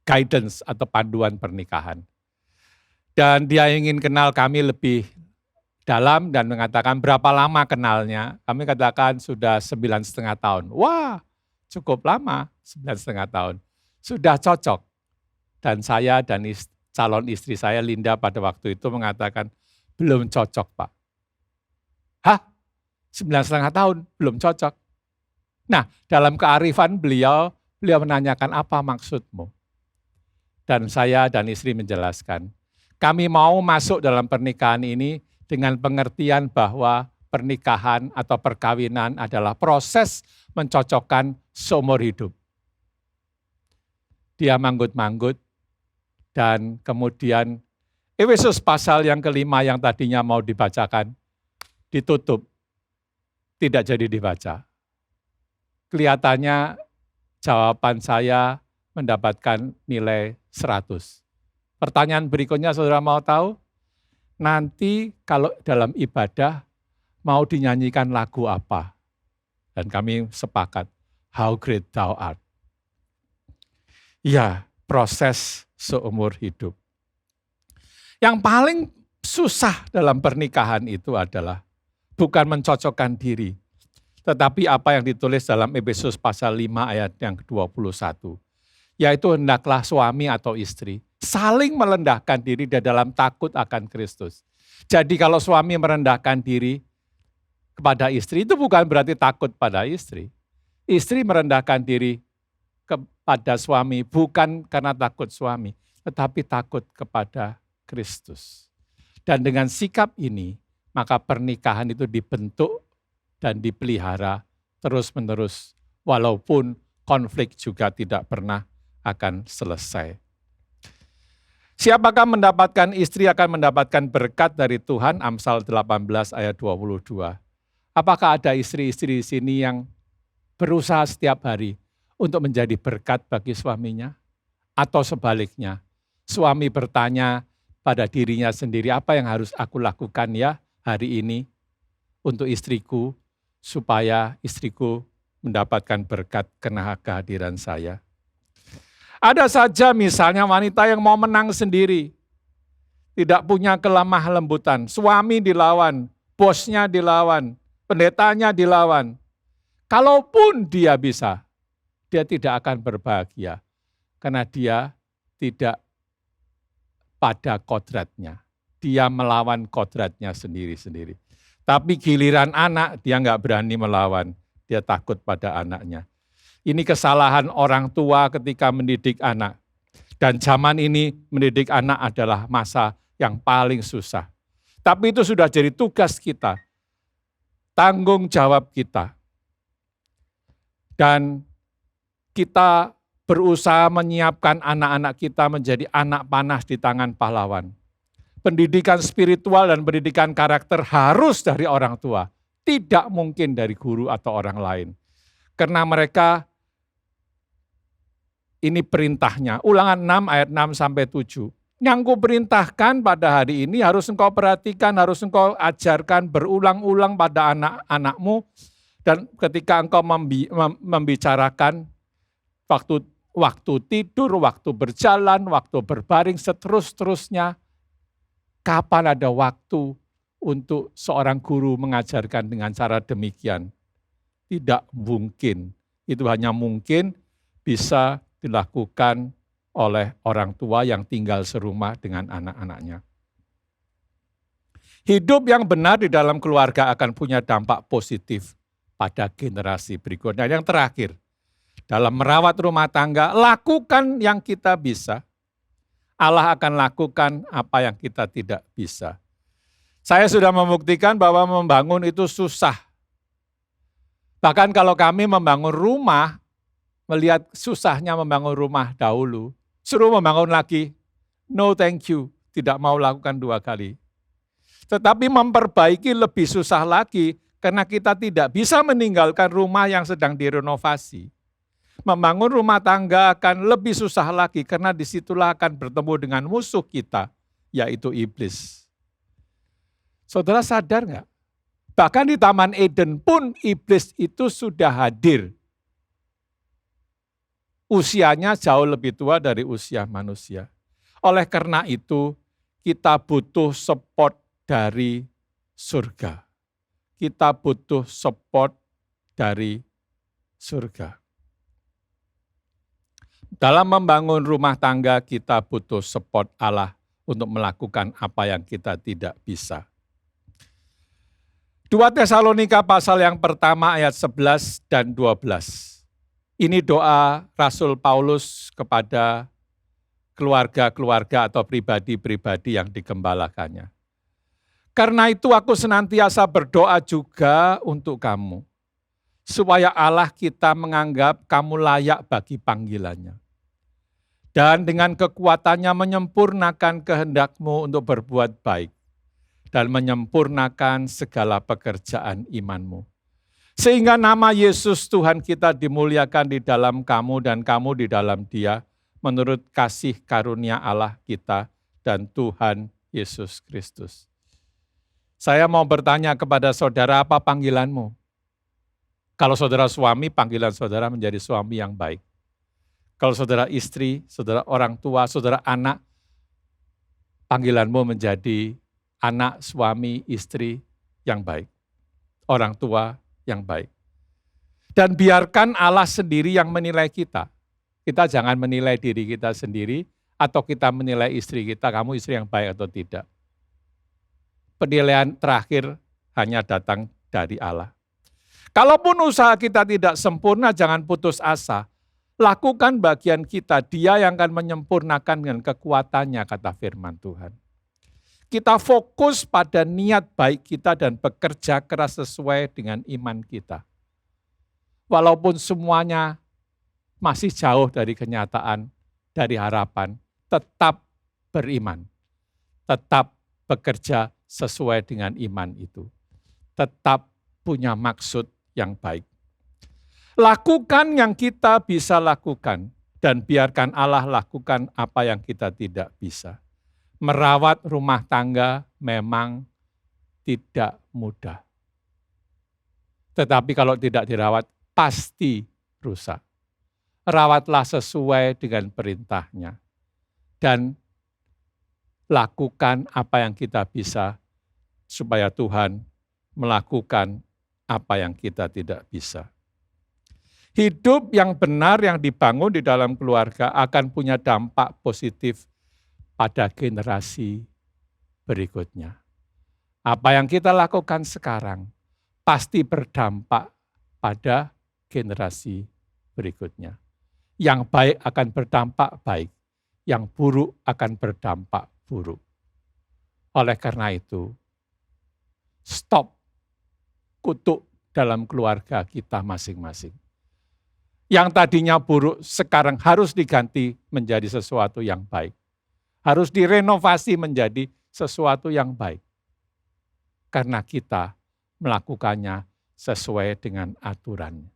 guidance atau panduan pernikahan. Dan dia ingin kenal kami lebih dalam dan mengatakan berapa lama kenalnya. Kami katakan sudah 9,5 tahun. Wah, cukup lama, 9,5 tahun. Sudah cocok. Dan saya dan calon istri saya, Linda, pada waktu itu mengatakan, belum cocok Pak. Hah? 9,5 tahun, belum cocok. Nah, dalam kearifan beliau menanyakan apa maksudmu? Dan saya dan istri menjelaskan, kami mau masuk dalam pernikahan ini dengan pengertian bahwa pernikahan atau perkawinan adalah proses mencocokkan seumur hidup. Dia manggut-manggut dan kemudian Efesus pasal yang kelima yang tadinya mau dibacakan ditutup tidak jadi dibaca. Kelihatannya jawaban saya mendapatkan nilai 100. Pertanyaan berikutnya saudara mau tahu? Nanti kalau dalam ibadah mau dinyanyikan lagu apa? Dan kami sepakat, How Great Thou Art. Ya, proses seumur hidup. Yang paling susah dalam pernikahan itu adalah bukan mencocokkan diri, tetapi apa yang ditulis dalam Efesus pasal 5 ayat yang ke-21, yaitu hendaklah suami atau istri saling merendahkan diri di dalam takut akan Kristus. Jadi kalau suami merendahkan diri kepada istri, itu bukan berarti takut pada istri. Istri merendahkan diri kepada suami bukan karena takut suami, tetapi takut kepada Kristus. Dan dengan sikap ini, maka pernikahan itu dibentuk dan dipelihara terus-menerus, walaupun konflik juga tidak pernah akan selesai. Siapakah mendapatkan istri akan mendapatkan berkat dari Tuhan, Amsal 18 ayat 22. Apakah ada istri-istri di sini yang berusaha setiap hari untuk menjadi berkat bagi suaminya? Atau sebaliknya, suami bertanya pada dirinya sendiri, apa yang harus aku lakukan ya hari ini untuk istriku, supaya istriku mendapatkan berkat karena kehadiran saya. Ada saja misalnya wanita yang mau menang sendiri, tidak punya kelemah lembutan, suami dilawan, bosnya dilawan, pendetanya dilawan. Kalaupun dia bisa, dia tidak akan berbahagia, karena dia tidak pada kodratnya. Dia melawan kodratnya sendiri-sendiri. Tapi giliran anak, dia nggak berani melawan. Dia takut pada anaknya. Ini kesalahan orang tua ketika mendidik anak. Dan zaman ini mendidik anak adalah masa yang paling susah. Tapi itu sudah jadi tugas kita. Tanggung jawab kita. Dan kita berusaha menyiapkan anak-anak kita menjadi anak panah di tangan pahlawan. Pendidikan spiritual dan pendidikan karakter harus dari orang tua. Tidak mungkin dari guru atau orang lain. Karena mereka, ini perintahnya. Ulangan 6 ayat 6 sampai 7. Yang kuperintahkan pada hari ini harus engkau perhatikan, harus engkau ajarkan berulang-ulang pada anak-anakmu. Dan ketika engkau membicarakan waktu tidur, waktu berjalan, waktu berbaring, seterus-terusnya, kapan ada waktu untuk seorang guru mengajarkan dengan cara demikian? Tidak mungkin. Itu hanya mungkin bisa dilakukan oleh orang tua yang tinggal serumah dengan anak-anaknya. Hidup yang benar di dalam keluarga akan punya dampak positif pada generasi berikutnya. Yang terakhir, dalam merawat rumah tangga, lakukan yang kita bisa. Allah akan lakukan apa yang kita tidak bisa. Saya sudah membuktikan bahwa membangun itu susah. Bahkan kalau kami membangun rumah, melihat susahnya membangun rumah dahulu, suruh membangun lagi, no thank you, tidak mau lakukan 2 kali. Tetapi memperbaiki lebih susah lagi, karena kita tidak bisa meninggalkan rumah yang sedang direnovasi. Membangun rumah tangga akan lebih susah lagi karena disitulah akan bertemu dengan musuh kita, yaitu iblis. Saudara sadar nggak? Bahkan di Taman Eden pun iblis itu sudah hadir. Usianya jauh lebih tua dari usia manusia. Oleh karena itu, kita butuh support dari surga. Kita butuh support dari surga. Dalam membangun rumah tangga, kita butuh support Allah untuk melakukan apa yang kita tidak bisa. 2 Tesalonika pasal yang pertama ayat 11 dan 12. Ini doa Rasul Paulus kepada keluarga-keluarga atau pribadi-pribadi yang digembalakannya. Karena itu aku senantiasa berdoa juga untuk kamu, supaya Allah kita menganggap kamu layak bagi panggilannya. Dan dengan kekuatannya menyempurnakan kehendakmu untuk berbuat baik, dan menyempurnakan segala pekerjaan imanmu. Sehingga nama Yesus Tuhan kita dimuliakan di dalam kamu dan kamu di dalam Dia, menurut kasih karunia Allah kita dan Tuhan Yesus Kristus. Saya mau bertanya kepada saudara, apa panggilanmu? Kalau saudara suami, panggilan saudara menjadi suami yang baik. Kalau saudara istri, saudara orang tua, saudara anak, panggilanmu menjadi anak, suami, istri yang baik. Orang tua yang baik. Dan biarkan Allah sendiri yang menilai kita. Kita jangan menilai diri kita sendiri, atau kita menilai istri kita, kamu istri yang baik atau tidak. Penilaian terakhir hanya datang dari Allah. Kalaupun usaha kita tidak sempurna, jangan putus asa. Lakukan bagian kita, Dia yang akan menyempurnakan dengan kekuatannya, kata firman Tuhan. Kita fokus pada niat baik kita dan bekerja keras sesuai dengan iman kita. Walaupun semuanya masih jauh dari kenyataan, dari harapan, tetap beriman. Tetap bekerja sesuai dengan iman itu. Tetap punya maksud yang baik. Lakukan yang kita bisa lakukan dan biarkan Allah lakukan apa yang kita tidak bisa. Merawat rumah tangga memang tidak mudah. Tetapi kalau tidak dirawat, pasti rusak. Rawatlah sesuai dengan perintahnya. Dan lakukan apa yang kita bisa supaya Tuhan melakukan apa yang kita tidak bisa. Hidup yang benar yang dibangun di dalam keluarga akan punya dampak positif pada generasi berikutnya. Apa yang kita lakukan sekarang pasti berdampak pada generasi berikutnya. Yang baik akan berdampak baik, yang buruk akan berdampak buruk. Oleh karena itu, stop kutuk dalam keluarga kita masing-masing. Yang tadinya buruk sekarang harus diganti menjadi sesuatu yang baik. Harus direnovasi menjadi sesuatu yang baik. Karena kita melakukannya sesuai dengan aturannya.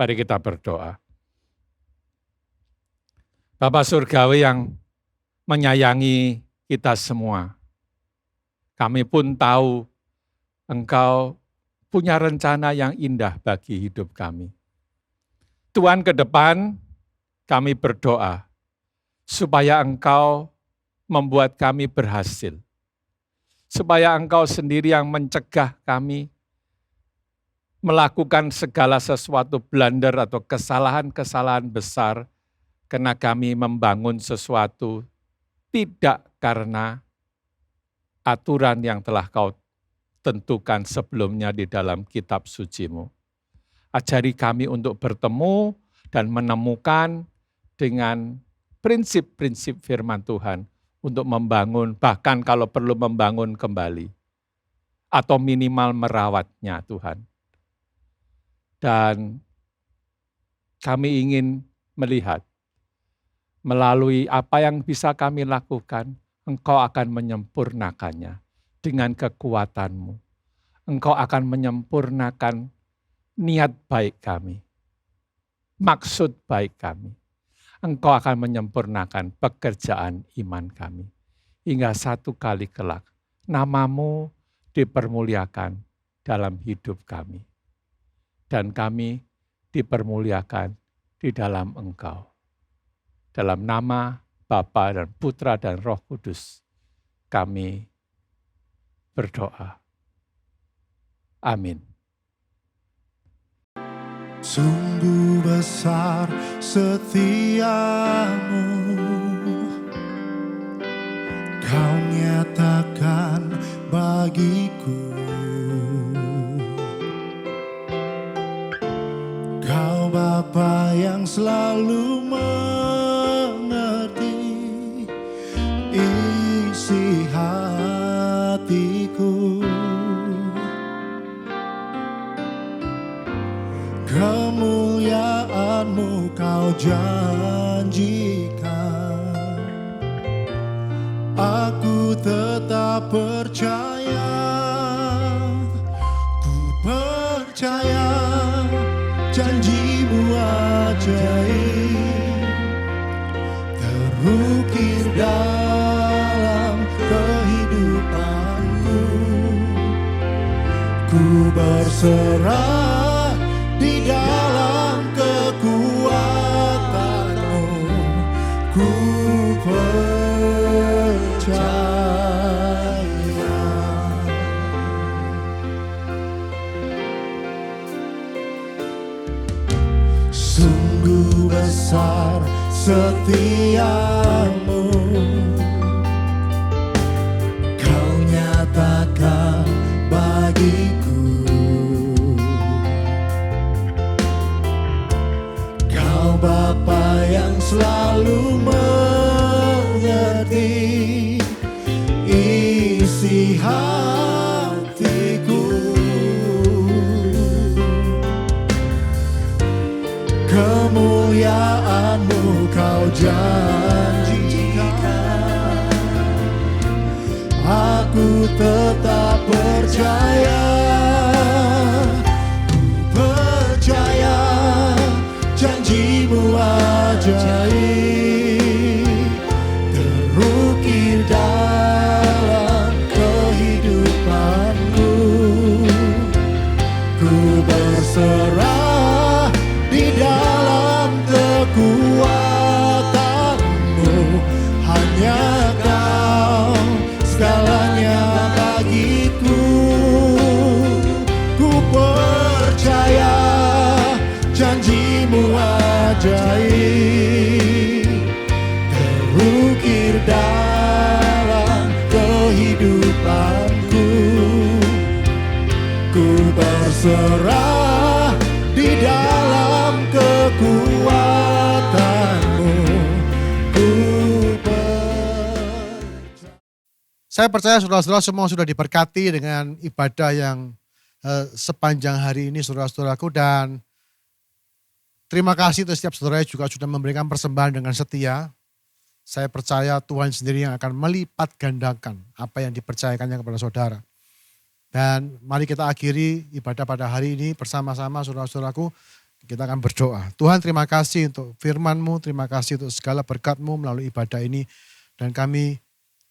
Mari kita berdoa. Bapa Surgawi yang menyayangi kita semua, kami pun tahu Engkau punya rencana yang indah bagi hidup kami. Tuhan, ke depan kami berdoa supaya Engkau membuat kami berhasil. Supaya Engkau sendiri yang mencegah kami melakukan segala sesuatu blunder atau kesalahan-kesalahan besar karena kami membangun sesuatu tidak karena aturan yang telah Kau tentukan sebelumnya di dalam kitab suci-Mu. Ajari kami untuk bertemu dan menemukan dengan prinsip-prinsip firman Tuhan untuk membangun, bahkan kalau perlu membangun kembali. Atau minimal merawatnya Tuhan. Dan kami ingin melihat melalui apa yang bisa kami lakukan, Engkau akan menyempurnakannya. Dengan kekuatan-Mu. Engkau akan menyempurnakan niat baik kami. Maksud baik kami. Engkau akan menyempurnakan pekerjaan iman kami. Hingga satu kali kelak, nama-Mu dipermuliakan dalam hidup kami. Dan kami dipermuliakan di dalam Engkau. Dalam nama Bapa dan Putra dan Roh Kudus, kami berdoa. Amin. Sungguh besar setiamu, Kau nyatakan bagiku. Kau Bapa yang selalu mengerti isi hatiku. Kemuliaan-Mu Kau janjikan, aku tetap percaya, ku percaya. percaya janjimu ajaib terukir dalam kehidupanku. Ku berserah di dalam kekuatanmu. Ku percaya. Sungguh besar setiamu, kau nyatakan bagiku. Kau Bapa yang selalu mengerti isi hatiku. Kemuliaan-Mu kau janjikan, aku tetap percaya. Ku percaya janjimu ajaib terukir dalam kehidupanku. Ku berserah di dalam kekuatanmu. Hanya kau segalanya bagiku. Ku percaya janjimu ajaib terukir dalam kehidupanku. Ku berserah di dalam kekuatanmu. Ku percaya. Saya percaya saudara-saudara semua sudah diberkati dengan ibadah yang sepanjang hari ini saudara-saudaraku, dan terima kasih untuk setiap saudara juga sudah memberikan persembahan dengan setia. Saya percaya Tuhan sendiri yang akan melipat gandakan apa yang dipercayakannya kepada saudara. Dan mari kita akhiri ibadah pada hari ini bersama-sama saudara-saudaraku. Kita akan berdoa. Tuhan, terima kasih untuk firman-Mu, terima kasih untuk segala berkat-Mu melalui ibadah ini. Dan kami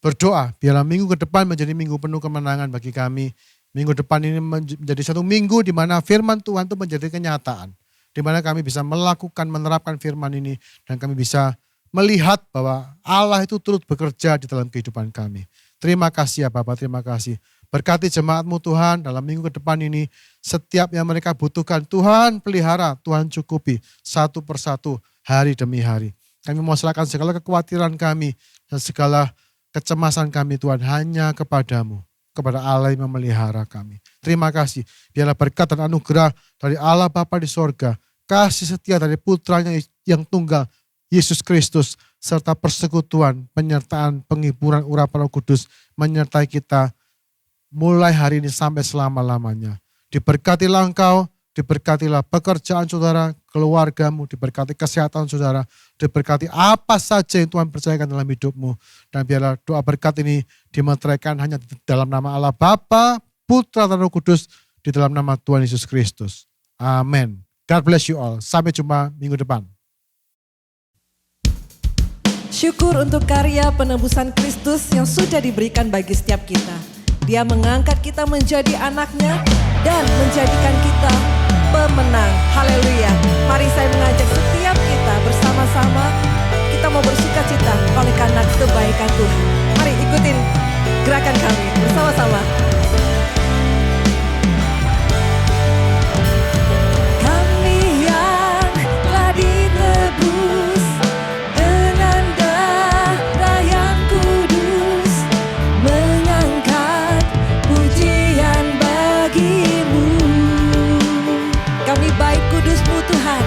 berdoa biarlah minggu ke depan menjadi minggu penuh kemenangan bagi kami. Minggu depan ini menjadi satu minggu di mana firman Tuhan itu menjadi kenyataan. Di mana kami bisa melakukan, menerapkan firman ini. Dan kami bisa melihat bahwa Allah itu turut bekerja di dalam kehidupan kami. Terima kasih ya Bapak, terima kasih. Berkati jemaat-Mu Tuhan dalam minggu ke depan ini. Setiap yang mereka butuhkan Tuhan pelihara, Tuhan cukupi satu persatu hari demi hari. Kami mau serahkan segala kekhawatiran kami dan segala kecemasan kami Tuhan hanya kepadamu. Kepada Allah yang memelihara kami. Terima kasih. Biarlah berkat dan anugerah dari Allah Bapa di sorga, kasih setia dari putranya yang tunggal, Yesus Kristus, serta persekutuan, penyertaan, penghiburan urapan Roh Kudus, menyertai kita mulai hari ini sampai selama-lamanya. Diberkatilah engkau, diberkatilah pekerjaan saudara, keluargamu, diberkati kesehatan saudara, diberkati apa saja yang Tuhan percayakan dalam hidupmu. Dan biarlah doa berkat ini dimeteraikan hanya dalam nama Allah Bapa, Putra dan Roh Kudus, di dalam nama Tuhan Yesus Kristus. Amin. God bless you all. Sampai jumpa minggu depan. Syukur untuk karya penebusan Kristus yang sudah diberikan bagi setiap kita. Dia mengangkat kita menjadi anaknya dan menjadikan kita pemenang. Haleluya. Mari saya mengajak setiap kita bersama-sama, kita mau bersuka cita oleh karena kebaikan Tuhan. Mari ikutin gerakan kami bersama-sama. Kami yang telah ditebus dengan darah yang kudus, mengangkat pujian bagimu. Kami baik kudus-Mu Tuhan,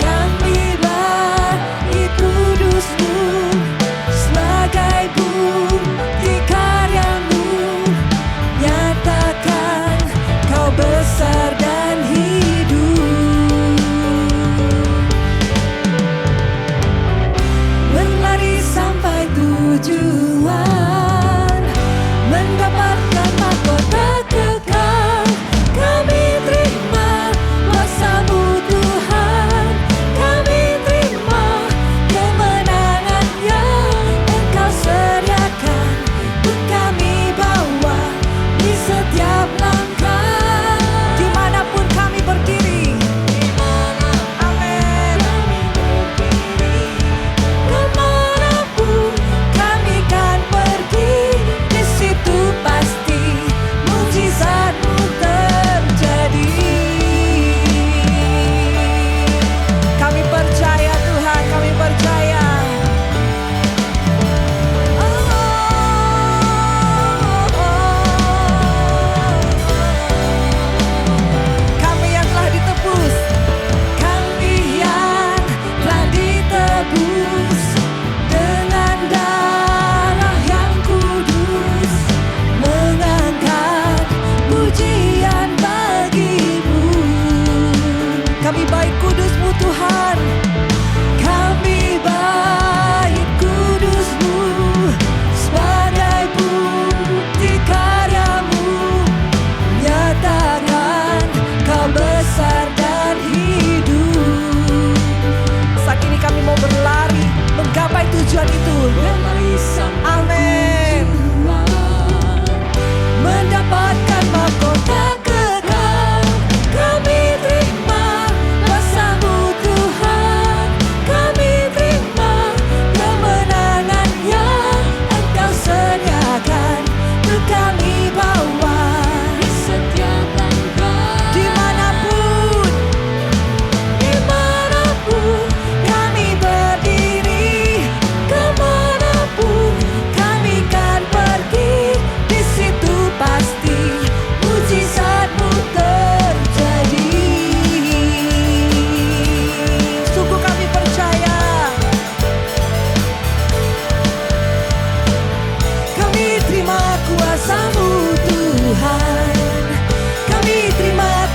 kami baik kudus-Mu, sebagai bukti karya-Mu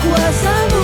kuasa-Mu